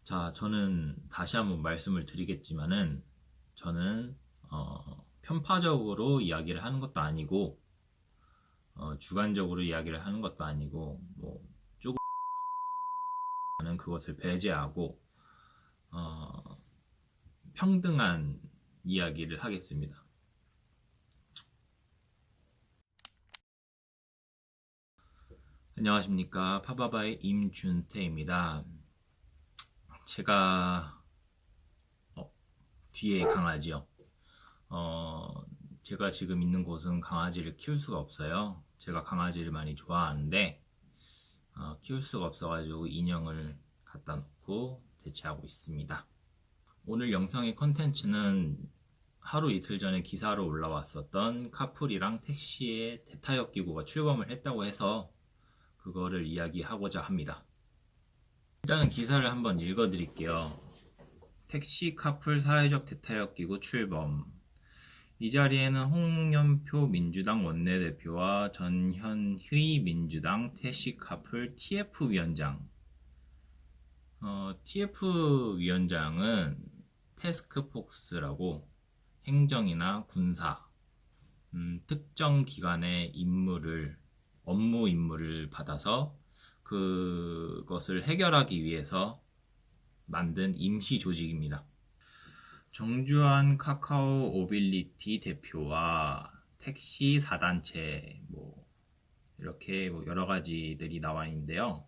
자, 저는 다시 한번 말씀을 드리겠지만은 저는 편파적으로 이야기를 하는 것도 아니고 주관적으로 이야기를 하는 것도 아니고 조금은 그것을 배제하고 어, 평등한 이야기를 하겠습니다. 안녕하십니까, 파바바의 임준태입니다. 제가 뒤에 강아지요. 제가 지금 있는 곳은 강아지를 키울 수가 없어요. 제가 강아지를 많이 좋아하는데 키울 수가 없어가지고 인형을 갖다 놓고 대체하고 있습니다. 오늘 영상의 컨텐츠는 하루 이틀 전에 기사로 올라왔었던 카풀이랑 택시의 대타협 기구가 출범을 했다고 해서 그거를 이야기하고자 합니다. 일단은 기사를 한번 읽어드릴게요. 택시 카풀 사회적 대타협 기구 출범. 이 자리에는 홍영표 민주당 원내대표와 전현희 민주당 택시카풀 TF위원장, TF위원장은 태스크포스라고 행정이나 군사, 특정 기관의 업무 임무를 받아서 그것을 해결하기 위해서 만든 임시 조직입니다. 정주환 카카오 오빌리티 대표와 택시 4단체 이렇게 여러 가지들이 나와 있는데요.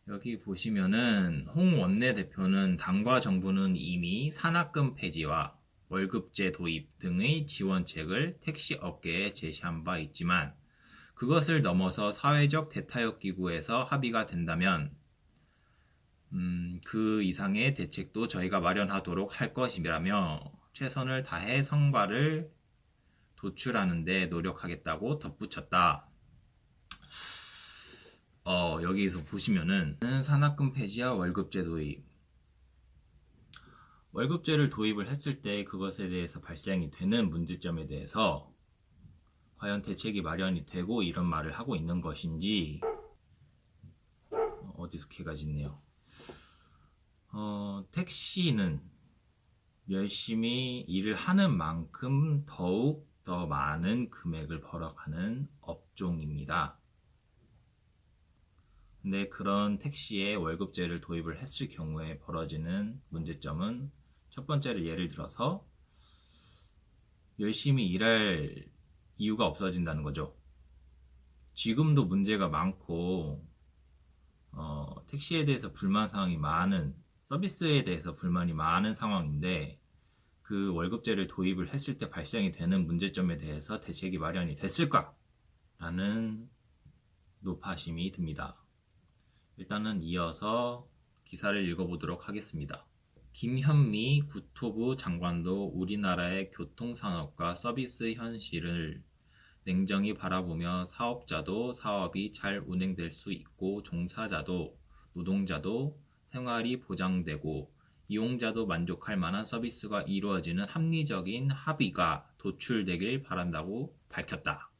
여기 보시면은 홍 원내대표는 당과 정부는 이미 산학금 폐지와 월급제 도입 등의 지원책을 택시 업계에 제시한 바 있지만 그것을 넘어서 사회적 대타협 기구에서 합의가 된다면 그 이상의 대책도 저희가 마련하도록 할 것이라며 최선을 다해 성과를 도출하는 데 노력하겠다고 덧붙였다. 여기서 보시면은 산학금 폐지와 월급제 도입, 월급제를 도입을 했을 때 그것에 대해서 발생이 되는 문제점에 대해서 과연 대책이 마련이 되고 이런 말을 하고 있는 것인지 어디서 개가 짖네요. 택시는 열심히 일을 하는 만큼 더욱 더 많은 금액을 벌어가는 업종입니다. 근데 그런 택시에 월급제를 도입을 했을 경우에 벌어지는 문제점은 첫 번째로 예를 들어서 열심히 일할 이유가 없어진다는 거죠. 지금도 문제가 많고 택시에 대해서 불만 사항이 많은, 서비스에 대해서 불만이 많은 상황인데 그 월급제를 도입을 했을 때 발생이 되는 문제점에 대해서 대책이 마련이 됐을까? 라는 노파심이 듭니다. 일단은 이어서 기사를 읽어보도록 하겠습니다. 김현미 국토부 장관도 우리나라의 교통산업과 서비스 현실을 냉정히 바라보며 사업자도 사업이 잘 운행될 수 있고 종사자도 노동자도 생활이 보장되고 이용자도 만족할 만한 서비스가 이루어지는 합리적인 합의가 도출되길 바란다고 밝혔다.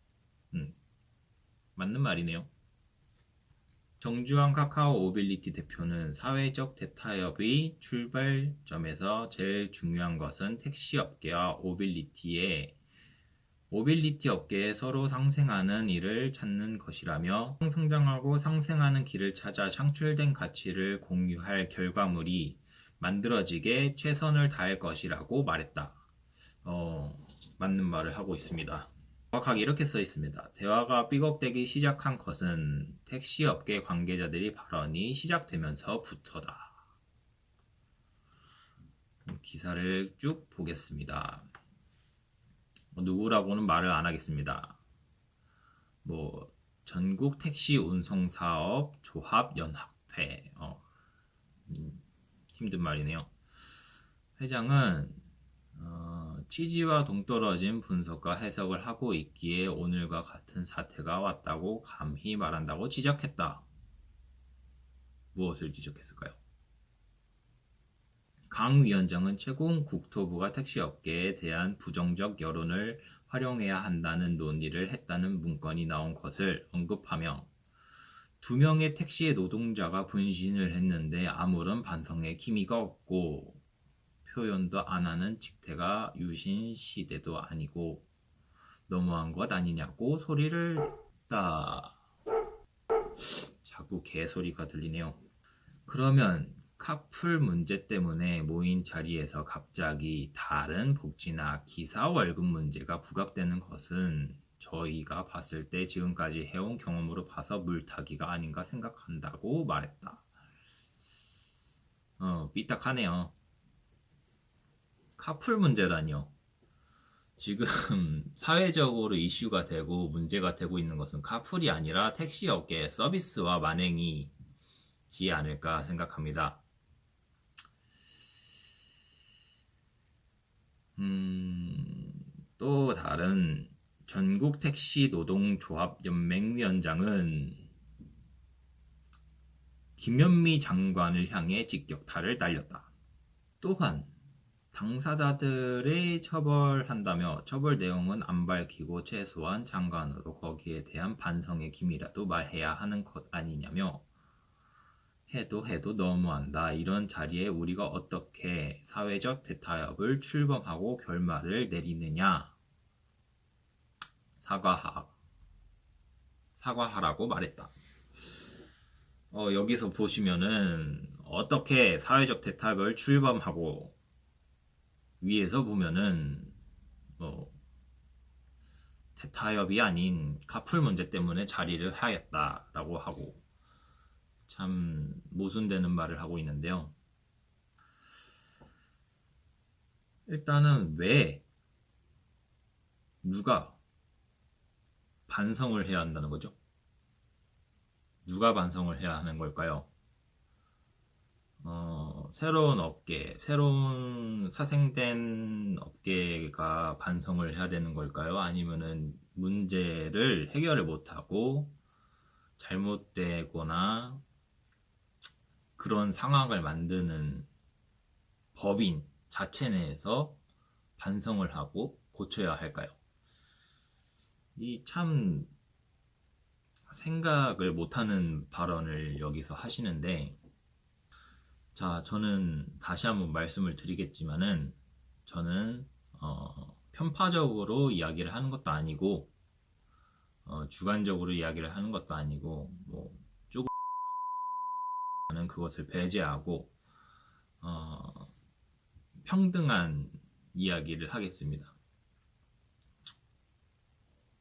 맞는 말이네요. 정주환 카카오 오빌리티 대표는 사회적 대타협의 출발점에서 제일 중요한 것은 택시업계와 오빌리티 업계에 서로 상생하는 일을 찾는 것이라며 성장하고 상생하는 길을 찾아 창출된 가치를 공유할 결과물이 만들어지게 최선을 다할 것이라고 말했다. 맞는 말을 하고 있습니다. 정확하게 이렇게 써 있습니다. 대화가 삐걱대기 시작한 것은 택시업계 관계자들이 발언이 시작되면서부터다. 기사를 쭉 보겠습니다. 누구라고는 말을 안 하겠습니다. 전국 택시 운송사업 조합 연합회, 힘든 말이네요. 회장은 취지와 동떨어진 분석과 해석을 하고 있기에 오늘과 같은 사태가 왔다고 감히 말한다고 지적했다. 무엇을 지적했을까요? 강 위원장은 최근 국토부가 택시업계에 대한 부정적 여론을 활용해야 한다는 논의를 했다는 문건이 나온 것을 언급하며 두 명의 택시의 노동자가 분신을 했는데 아무런 반성의 기미가 없고 표현도 안 하는 직태가 유신 시대도 아니고 너무한 것 아니냐고 소리를 냈다. 자꾸 개소리가 들리네요. 그러면 카풀 문제 때문에 모인 자리에서 갑자기 다른 복지나 기사 월급 문제가 부각되는 것은 저희가 봤을 때 지금까지 해온 경험으로 봐서 물타기가 아닌가 생각한다고 말했다. 삐딱하네요. 카풀 문제라니요. 지금 사회적으로 이슈가 되고 문제가 되고 있는 것은 카풀이 아니라 택시 업계 서비스와 만행이지 않을까 생각합니다. 또 다른 전국 택시 노동조합 연맹위원장은 김현미 장관을 향해 직격탄을 날렸다. 또한 당사자들을 처벌한다며 처벌 내용은 안 밝히고 최소한 장관으로 거기에 대한 반성의 기미라도 말해야 하는 것 아니냐며 해도 너무한다. 이런 자리에 우리가 어떻게 사회적 대타협을 출범하고 결말을 내리느냐. 사과하라고 말했다. 여기서 보시면은 어떻게 사회적 대타협을 출범하고 위에서 보면은 대타협이 아닌 카풀 문제 때문에 자리를 하였다라고 하고 참 모순되는 말을 하고 있는데요. 일단은 왜 누가 반성을 해야 한다는 거죠? 누가 반성을 해야 하는 걸까요? 새로운 업계, 새로운 사생된 업계가 반성을 해야 되는 걸까요? 아니면은 문제를 해결을 못하고 잘못되거나 그런 상황을 만드는 법인 자체 내에서 반성을 하고 고쳐야 할까요? 이 참 생각을 못하는 발언을 여기서 하시는데, 자, 저는 다시 한번 말씀을 드리겠지만은 저는 편파적으로 이야기를 하는 것도 아니고 주관적으로 이야기를 하는 것도 아니고 뭐 조금은 그것을 배제하고 평등한 이야기를 하겠습니다.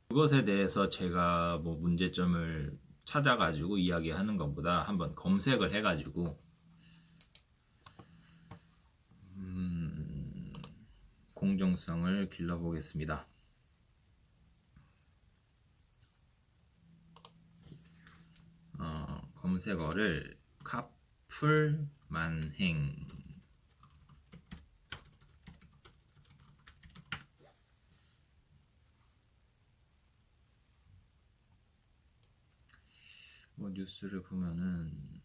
그것에 대해서 제가 뭐 문제점을 찾아가지고 이야기하는 것보다 한번 검색을 해가지고 공정성을 길러보겠습니다. 검색어를 카풀 만행 뭐 뉴스를 보면은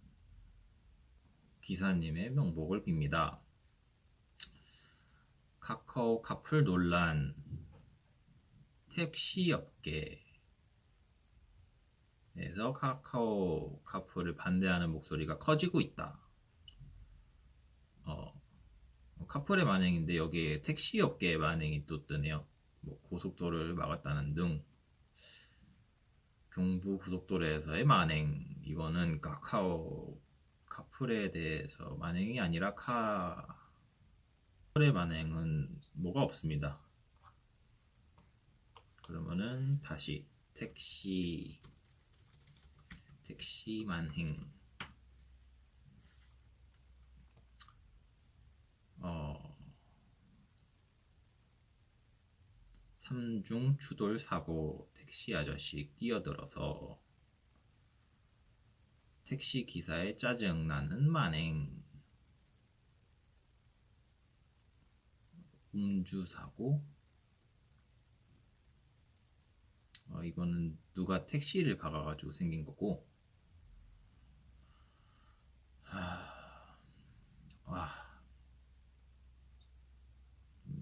기사님의 명복을 빕니다. 카카오 카풀 논란, 택시 업계에서 카카오 카풀을 반대하는 목소리가 커지고 있다. 카풀의 만행인데 여기에 택시 업계의 만행이 또 뜨네요. 뭐 고속도로를 막았다는 등 경부 고속도로에서의 만행, 이거는 카카오 카풀에 대해서 만행이 아니라 카풀의 만행은 뭐가 없습니다. 그러면은 다시 택시 만행 삼중 추돌 사고, 택시 아저씨 끼어들어서 택시 기사에 짜증나는 만행, 음주 사고, 이거는 누가 택시를 박아가지고 생긴 거고,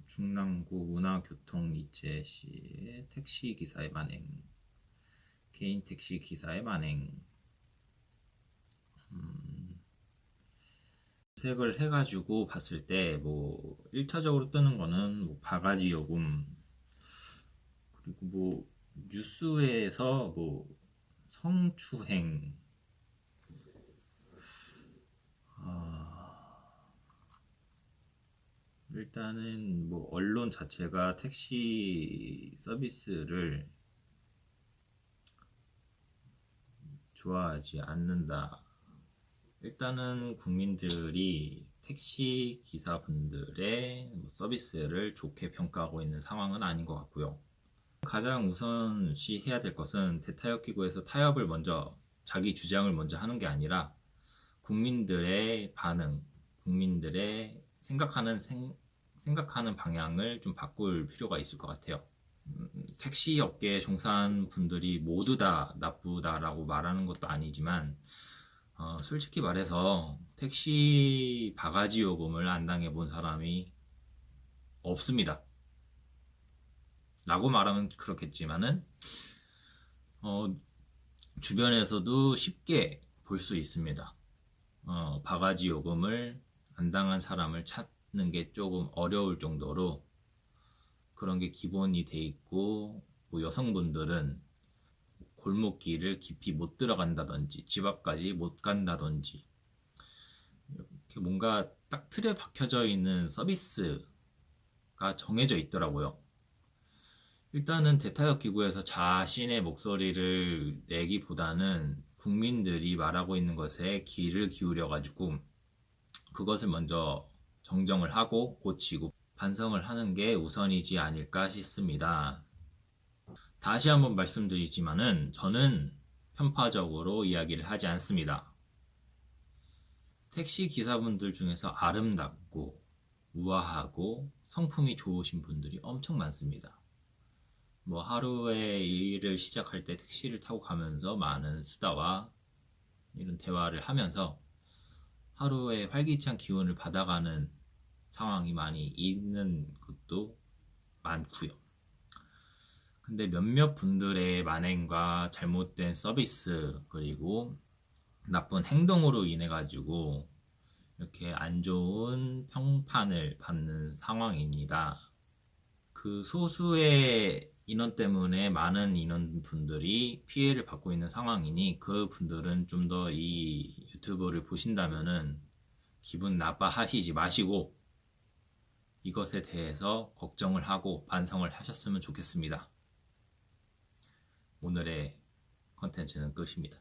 중랑구 문화교통 이체 시 택시 기사의 만행, 개인 택시 기사의 만행, 검색을 해가지고 봤을 때 뭐 1차적으로 뜨는 거는 뭐 바가지 요금, 그리고 뭐 뉴스에서 뭐 성추행, 일단은 뭐 언론 자체가 택시 서비스를 좋아하지 않는다. 일단은 국민들이 택시 기사분들의 서비스를 좋게 평가하고 있는 상황은 아닌 것 같고요. 가장 우선시 해야 될 것은 대타협 기구에서 타협을 먼저, 자기 주장을 먼저 하는 게 아니라 국민들의 반응, 국민들의 생각하는 방향을 좀 바꿀 필요가 있을 것 같아요. 택시 업계에 종사한 분들이 모두 다 나쁘다라고 말하는 것도 아니지만, 솔직히 말해서 택시 바가지 요금을 안 당해본 사람이 없습니다. 라고 말하면 그렇겠지만은, 주변에서도 쉽게 볼 수 있습니다. 바가지 요금을 안 당한 사람을 찾는 게 조금 어려울 정도로 그런 게 기본이 돼 있고, 뭐 여성분들은 골목길을 깊이 못 들어간다든지 집 앞까지 못 간다든지 이렇게 뭔가 딱 틀에 박혀져 있는 서비스가 정해져 있더라고요. 일단은 대타협 기구에서 자신의 목소리를 내기보다는 국민들이 말하고 있는 것에 귀를 기울여 가지고 그것을 먼저 정정을 하고 고치고 반성을 하는 게 우선이지 않을까 싶습니다. 다시 한번 말씀드리지만은 저는 편파적으로 이야기를 하지 않습니다. 택시 기사분들 중에서 아름답고 우아하고 성품이 좋으신 분들이 엄청 많습니다. 뭐 하루에 일을 시작할 때 택시를 타고 가면서 많은 수다와 이런 대화를 하면서 하루에 활기찬 기운을 받아가는 상황이 많이 있는 것도 많고요. 근데 몇몇 분들의 만행과 잘못된 서비스 그리고 나쁜 행동으로 인해 가지고 이렇게 안 좋은 평판을 받는 상황입니다. 그 소수의 인원 때문에 많은 인원분들이 피해를 받고 있는 상황이니 그 분들은 좀 더 이 유튜브를 보신다면은 기분 나빠하시지 마시고 이것에 대해서 걱정을 하고 반성을 하셨으면 좋겠습니다. 오늘의 컨텐츠는 끝입니다.